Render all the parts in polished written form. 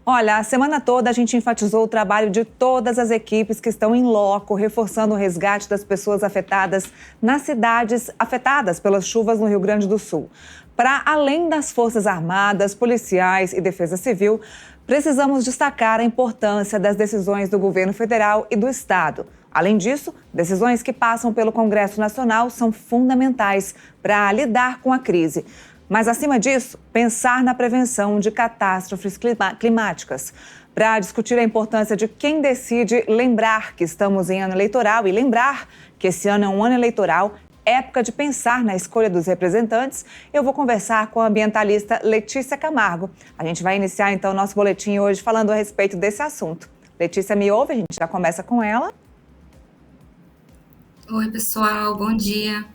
Olha, a semana toda a gente enfatizou o trabalho de todas as equipes que estão em loco, reforçando o resgate das pessoas afetadas nas cidades afetadas pelas chuvas no Rio Grande do Sul. Para além das Forças Armadas, policiais e Defesa Civil, precisamos destacar a importância das decisões do governo federal e do estado. Além disso, decisões que passam pelo Congresso Nacional são fundamentais para lidar com a crise. Mas, acima disso, pensar na prevenção de catástrofes climáticas. Para discutir a importância de quem decide lembrar que estamos em ano eleitoral e lembrar que esse ano é um ano eleitoral, época de pensar na escolha dos representantes, eu vou conversar com a ambientalista Letícia Camargo. A gente vai iniciar, então, o nosso boletim hoje falando a respeito desse assunto. Letícia, me ouve? A gente já começa com ela. Oi, pessoal, bom dia.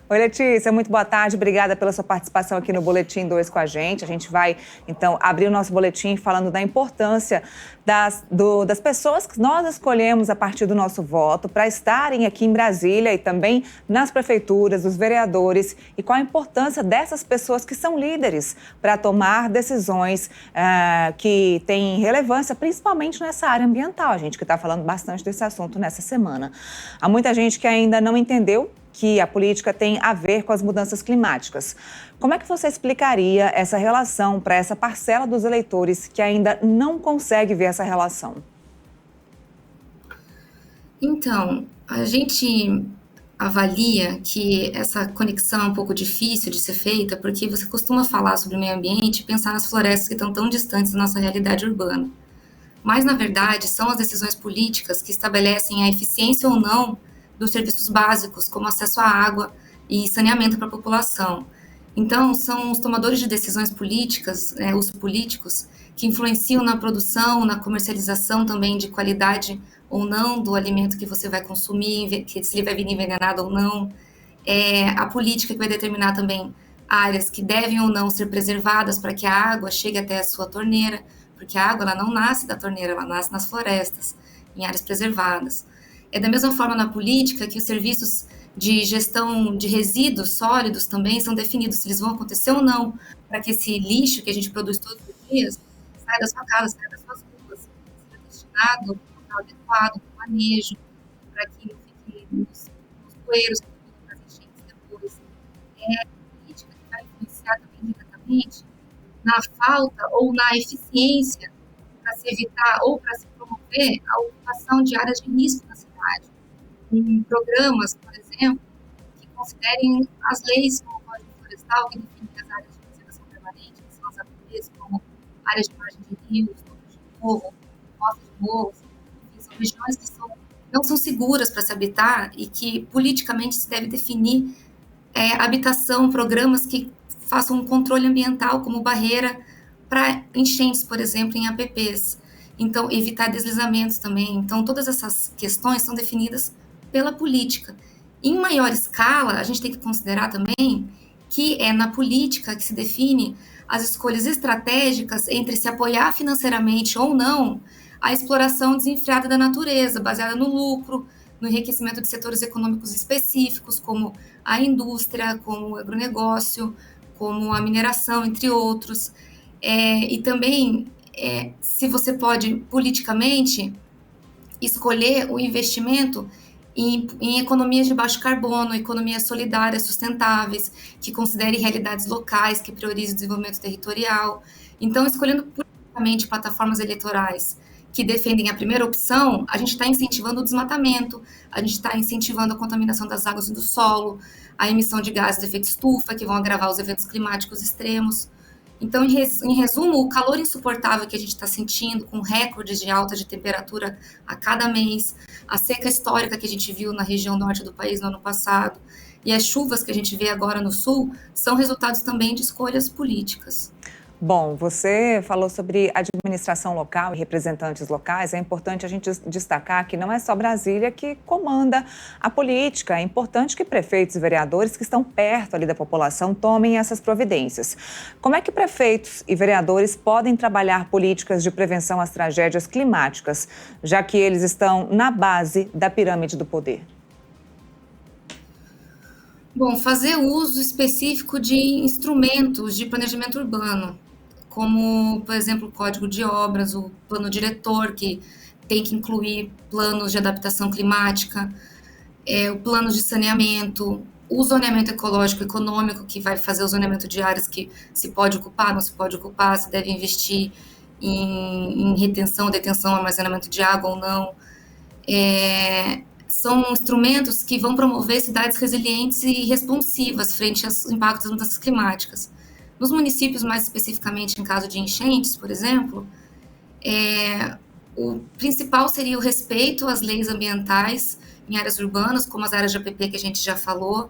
Oi, Letícia, muito boa tarde. Obrigada pela sua participação aqui no Boletim 2 com a gente. A gente vai, então, abrir o nosso boletim falando da importância das pessoas que nós escolhemos a partir do nosso voto para estarem aqui em Brasília e também nas prefeituras, os vereadores, e qual a importância dessas pessoas que são líderes para tomar decisões que têm relevância, principalmente nessa área ambiental. A gente que está falando bastante desse assunto nessa semana. Há muita gente que ainda não entendeu que a política tem a ver com as mudanças climáticas. Como é que você explicaria essa relação para essa parcela dos eleitores que ainda não consegue ver essa relação? Então, a gente avalia que essa conexão é um pouco difícil de ser feita porque você costuma falar sobre o meio ambiente e pensar nas florestas que estão tão distantes da nossa realidade urbana. Mas, na verdade, são as decisões políticas que estabelecem a eficiência ou não dos serviços básicos, como acesso à água e saneamento para a população. Então, são os tomadores de decisões políticas, os políticos, que influenciam na produção, na comercialização também de qualidade ou não do alimento que você vai consumir, que se ele vai vir envenenado ou não. A política que vai determinar também áreas que devem ou não ser preservadas para que a água chegue até a sua torneira, porque a água ela não nasce da torneira, ela nasce nas florestas, em áreas preservadas. É da mesma forma na política que os serviços de gestão de resíduos sólidos também são definidos, se eles vão acontecer ou não, para que esse lixo que a gente produz todos os dias saia da sua casa, saia das suas ruas, seja destinado ao local adequado, para o manejo, para que não fique nos poeiros que ficam nas enchentes depois. É a política que vai influenciar também diretamente na falta ou na eficiência para se evitar ou para se promover a ocupação de áreas de risco na cidade, em programas, por exemplo, que considerem as leis como o Código Florestal, que define as áreas de conservação permanente, que são as APPs, como áreas de margem de rios, topos de morro, costas de morros, enfim, são regiões que não são seguras para se habitar e que politicamente se deve definir habitação, programas que façam um controle ambiental como barreira para enchentes, por exemplo, em APPs. Então, evitar deslizamentos também. Então, todas essas questões são definidas pela política. Em maior escala, a gente tem que considerar também que é na política que se define as escolhas estratégicas entre se apoiar financeiramente ou não a exploração desenfreada da natureza, baseada no lucro, no enriquecimento de setores econômicos específicos, como a indústria, como o agronegócio, como a mineração, entre outros. E também, se você pode, politicamente, escolher o investimento em economias de baixo carbono, economias solidárias, sustentáveis, que considerem realidades locais, que priorizem o desenvolvimento territorial. Então, escolhendo politicamente plataformas eleitorais que defendem a primeira opção, a gente está incentivando o desmatamento, a gente está incentivando a contaminação das águas e do solo, a emissão de gases de efeito estufa, que vão agravar os eventos climáticos extremos. Então, em resumo, o calor insuportável que a gente está sentindo, com recordes de alta de temperatura a cada mês, a seca histórica que a gente viu na região norte do país no ano passado, e as chuvas que a gente vê agora no sul, são resultados também de escolhas políticas. Bom, você falou sobre administração local e representantes locais. É importante a gente destacar que não é só Brasília que comanda a política. É importante que prefeitos e vereadores que estão perto ali da população tomem essas providências. Como é que prefeitos e vereadores podem trabalhar políticas de prevenção às tragédias climáticas, já que eles estão na base da pirâmide do poder? Bom, fazer uso específico de instrumentos de planejamento urbano, como, por exemplo, o Código de Obras, o Plano Diretor, que tem que incluir planos de adaptação climática, o plano de saneamento, o zoneamento ecológico e econômico, que vai fazer o zoneamento de áreas que se pode ocupar, não se pode ocupar, se deve investir em retenção, detenção, armazenamento de água ou não. São instrumentos que vão promover cidades resilientes e responsivas frente aos impactos das mudanças climáticas. Nos municípios, mais especificamente em caso de enchentes, por exemplo, o principal seria o respeito às leis ambientais em áreas urbanas, como as áreas de APP que a gente já falou,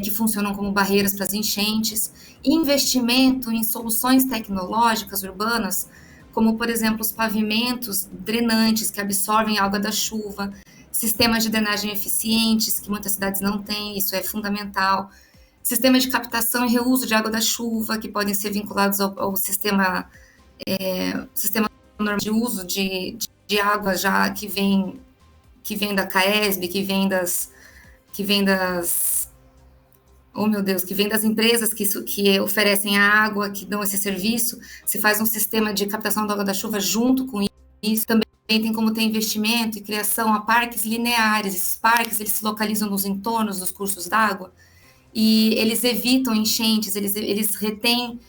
que funcionam como barreiras para as enchentes, investimento em soluções tecnológicas urbanas, como, por exemplo, os pavimentos drenantes que absorvem a água da chuva, sistemas de drenagem eficientes, que muitas cidades não têm, isso é fundamental, sistemas de captação e reuso de água da chuva, que podem ser vinculados ao sistema normal de uso de água já que vem da CAESB, que vem das empresas que oferecem a água, que dão esse serviço. Se faz um sistema de captação da água da chuva junto com isso. Também tem como ter investimento e criação a parques lineares. Esses parques, eles se localizam nos entornos dos cursos d'água e eles evitam enchentes, eles retêm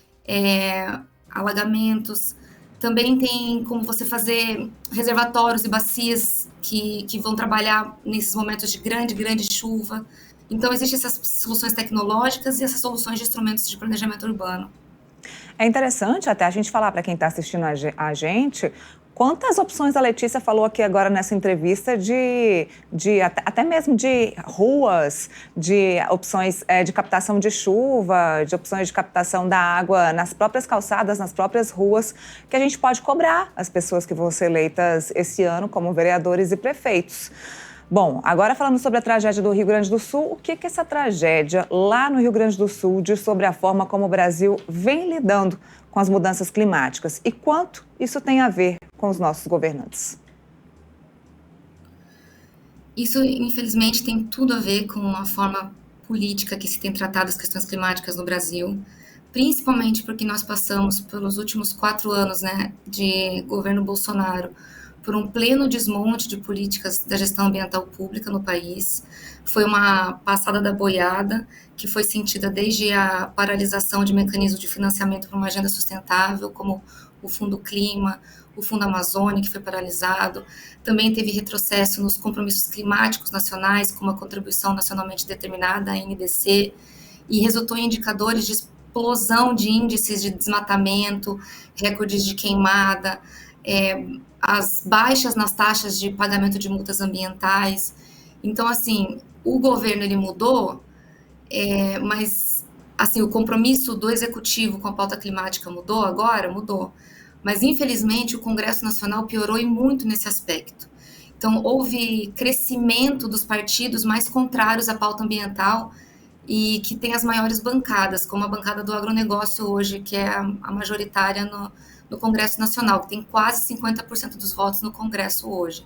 alagamentos. Também tem como você fazer reservatórios e bacias que vão trabalhar nesses momentos de grande chuva. Então, existem essas soluções tecnológicas e essas soluções de instrumentos de planejamento urbano. É interessante até a gente falar para quem está assistindo a gente quantas opções a Letícia falou aqui agora nessa entrevista até mesmo de ruas, de opções de captação de chuva, de opções de captação da água nas próprias calçadas, nas próprias ruas, que a gente pode cobrar as pessoas que vão ser eleitas esse ano como vereadores e prefeitos. Bom, agora falando sobre a tragédia do Rio Grande do Sul, o que essa tragédia lá no Rio Grande do Sul diz sobre a forma como o Brasil vem lidando com as mudanças climáticas e quanto isso tem a ver com os nossos governantes? Isso, infelizmente, tem tudo a ver com a forma política que se tem tratado as questões climáticas no Brasil, principalmente porque nós passamos pelos últimos 4 anos, de governo Bolsonaro, por um pleno desmonte de políticas da gestão ambiental pública no país. Foi uma passada da boiada, que foi sentida desde a paralisação de mecanismos de financiamento para uma agenda sustentável, como o Fundo Clima, o Fundo Amazônia, que foi paralisado. Também teve retrocesso nos compromissos climáticos nacionais, como a Contribuição Nacionalmente Determinada, a NDC, e resultou em indicadores de explosão de índices de desmatamento, recordes de queimada, as baixas nas taxas de pagamento de multas ambientais. Então, assim, o governo ele mudou, mas assim, o compromisso do executivo com a pauta climática mudou agora? Mudou. Mas, infelizmente, o Congresso Nacional piorou e muito nesse aspecto. Então, houve crescimento dos partidos mais contrários à pauta ambiental e que tem as maiores bancadas, como a bancada do agronegócio hoje, que é a majoritária no Congresso Nacional, que tem quase 50% dos votos no Congresso hoje.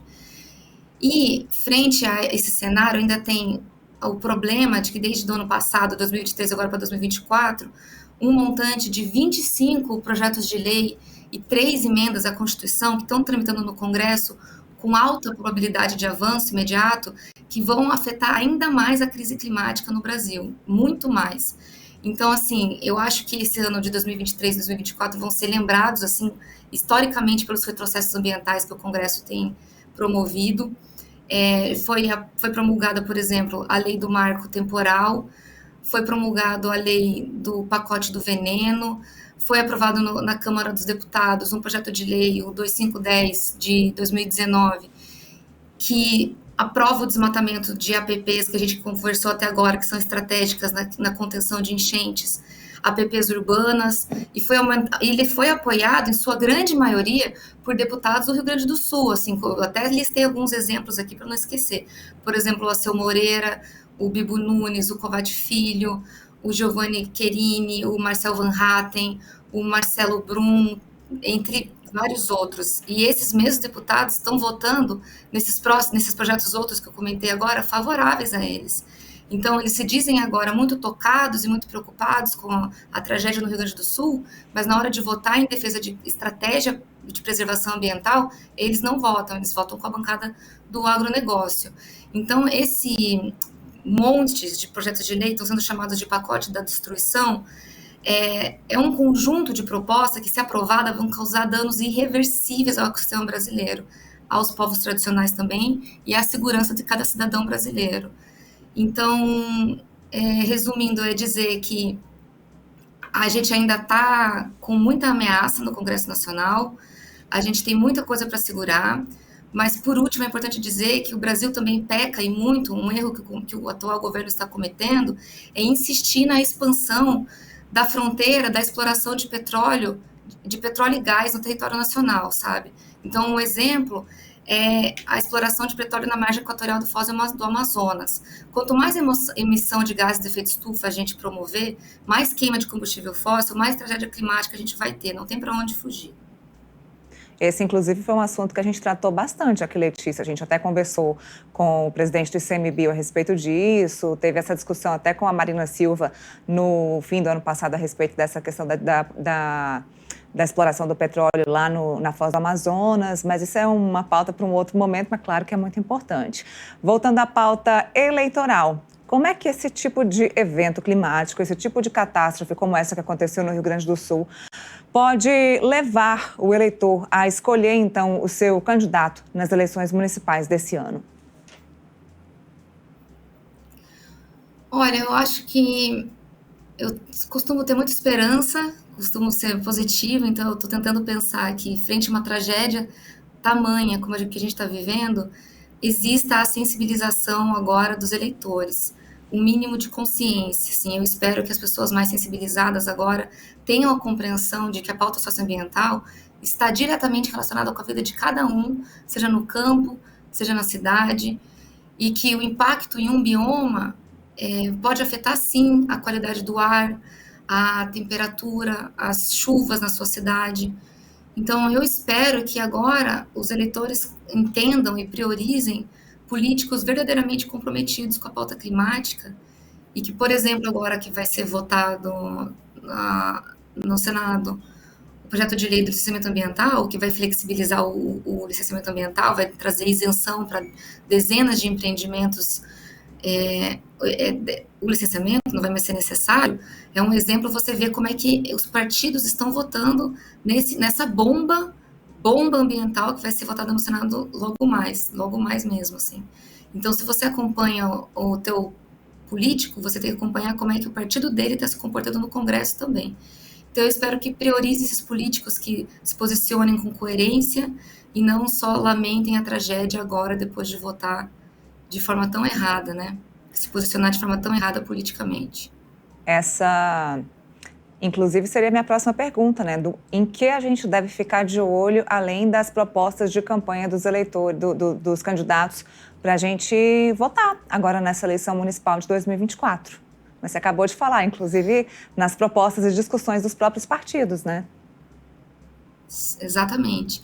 E, frente a esse cenário, ainda tem o problema de que desde o ano passado, 2023 agora para 2024, um montante de 25 projetos de lei e 3 emendas à Constituição que estão tramitando no Congresso com alta probabilidade de avanço imediato, que vão afetar ainda mais a crise climática no Brasil, muito mais. Então, assim, eu acho que esse ano de 2023 e 2024 vão ser lembrados, assim, historicamente pelos retrocessos ambientais que o Congresso tem promovido. Foi promulgada, por exemplo, a lei do marco temporal, foi promulgado a lei do pacote do veneno, foi aprovado na Câmara dos Deputados um projeto de lei, o 2510 de 2019, que aprova o desmatamento de APPs que a gente conversou até agora, que são estratégicas na contenção de enchentes, APPs urbanas, e ele foi apoiado, em sua grande maioria, por deputados do Rio Grande do Sul. Assim, eu até listei alguns exemplos aqui para não esquecer. Por exemplo, o Alceu Moreira, o Bibo Nunes, o Covatti Filho, o Giovanni Querini, o Marcel Van Hatten, o Marcelo Brum, entre vários outros. E esses mesmos deputados estão votando nesses projetos outros que eu comentei agora, favoráveis a eles. Então, eles se dizem agora muito tocados e muito preocupados com a tragédia no Rio Grande do Sul, mas na hora de votar em defesa de estratégia de preservação ambiental, eles não votam, eles votam com a bancada do agronegócio. Então, esse montes de projetos de lei estão sendo chamados de pacote da destruição, é um conjunto de propostas que, se aprovada, vão causar danos irreversíveis ao ecossistema brasileiro, aos povos tradicionais também, e à segurança de cada cidadão brasileiro. Então, resumindo, é dizer que a gente ainda está com muita ameaça no Congresso Nacional, a gente tem muita coisa para segurar, mas, por último, é importante dizer que o Brasil também peca, e muito, um erro que o atual governo está cometendo, é insistir na expansão da fronteira da exploração de petróleo e gás no território nacional, sabe? Então, um exemplo é a exploração de petróleo na margem equatorial do Foz do Amazonas. Quanto mais emissão de gases de efeito estufa a gente promover, mais queima de combustível fóssil, mais tragédia climática a gente vai ter, não tem para onde fugir. Esse, inclusive, foi um assunto que a gente tratou bastante aqui, Letícia. A gente até conversou com o presidente do ICMBio a respeito disso, teve essa discussão até com a Marina Silva no fim do ano passado a respeito dessa questão da exploração do petróleo lá na Foz do Amazonas, mas isso é uma pauta para um outro momento, mas claro que é muito importante. Voltando à pauta eleitoral, como é que esse tipo de evento climático, esse tipo de catástrofe como essa que aconteceu no Rio Grande do Sul, pode levar o eleitor a escolher, então, o seu candidato nas eleições municipais desse ano? Olha, eu acho que eu costumo ter muita esperança, costumo ser positiva, então eu estou tentando pensar que, frente a uma tragédia tamanha como a que a gente está vivendo, exista a sensibilização agora dos eleitores, um mínimo de consciência. Assim, eu espero que as pessoas mais sensibilizadas agora tenham a compreensão de que a pauta socioambiental está diretamente relacionada com a vida de cada um, seja no campo, seja na cidade, e que o impacto em um bioma pode afetar, sim, a qualidade do ar, a temperatura, as chuvas na sua cidade. Então, eu espero que agora os eleitores entendam e priorizem políticos verdadeiramente comprometidos com a pauta climática e que, por exemplo, agora que vai ser votado no Senado o projeto de lei do licenciamento ambiental, que vai flexibilizar o licenciamento ambiental, vai trazer isenção para dezenas de empreendimentos, o licenciamento não vai mais ser necessário, é um exemplo você ver como é que os partidos estão votando nessa bomba ambiental que vai ser votada no Senado logo mais mesmo, assim. Então, se você acompanha o teu político, você tem que acompanhar como é que o partido dele está se comportando no Congresso também. Então, eu espero que priorize esses políticos que se posicionem com coerência e não só lamentem a tragédia agora, depois de votar de forma tão errada, né? Se posicionar de forma tão errada politicamente. Essa, inclusive, seria a minha próxima pergunta, né? Em que a gente deve ficar de olho, além das propostas de campanha dos eleitores, dos candidatos, para a gente votar agora nessa eleição municipal de 2024. Mas você acabou de falar, inclusive, nas propostas e discussões dos próprios partidos, né? Exatamente.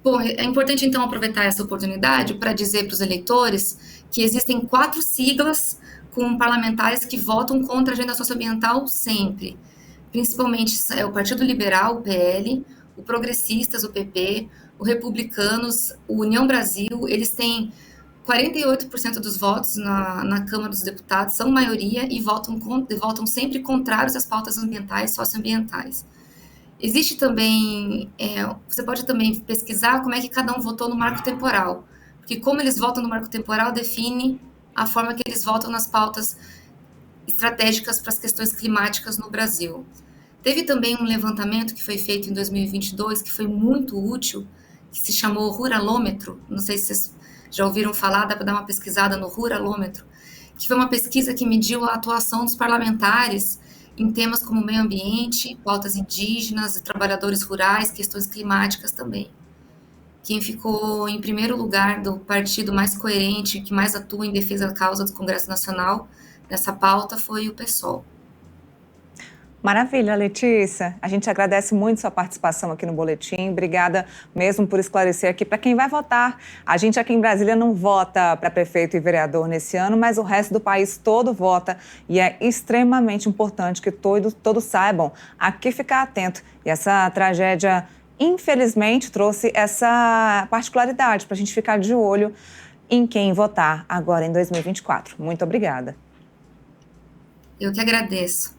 Bom, é importante, então, aproveitar essa oportunidade para dizer para os eleitores que existem 4 siglas com parlamentares que votam contra a agenda socioambiental sempre. Principalmente o Partido Liberal, o PL, o Progressistas, o PP, o Republicanos, o União Brasil. Eles têm 48% dos votos na Câmara dos Deputados, são maioria e votam sempre contrários às pautas ambientais e socioambientais. Existe também, você pode também pesquisar como é que cada um votou no marco temporal, porque como eles votam no marco temporal define a forma que eles votam nas pautas estratégicas para as questões climáticas no Brasil. Teve também um levantamento que foi feito em 2022, que foi muito útil, que se chamou Ruralômetro, não sei se vocês já ouviram falar, dá para dar uma pesquisada no Ruralômetro, que foi uma pesquisa que mediu a atuação dos parlamentares em temas como meio ambiente, pautas indígenas, trabalhadores rurais, questões climáticas também. Quem ficou em primeiro lugar do partido mais coerente, que mais atua em defesa da causa do Congresso Nacional, nessa pauta, foi o PSOL. Maravilha, Letícia. A gente agradece muito sua participação aqui no Boletim. Obrigada mesmo por esclarecer aqui para quem vai votar. A gente aqui em Brasília não vota para prefeito e vereador nesse ano, mas o resto do país todo vota e é extremamente importante que todos saibam a que ficar atento. E essa tragédia, infelizmente, trouxe essa particularidade para a gente ficar de olho em quem votar agora em 2024. Muito obrigada. Eu que agradeço.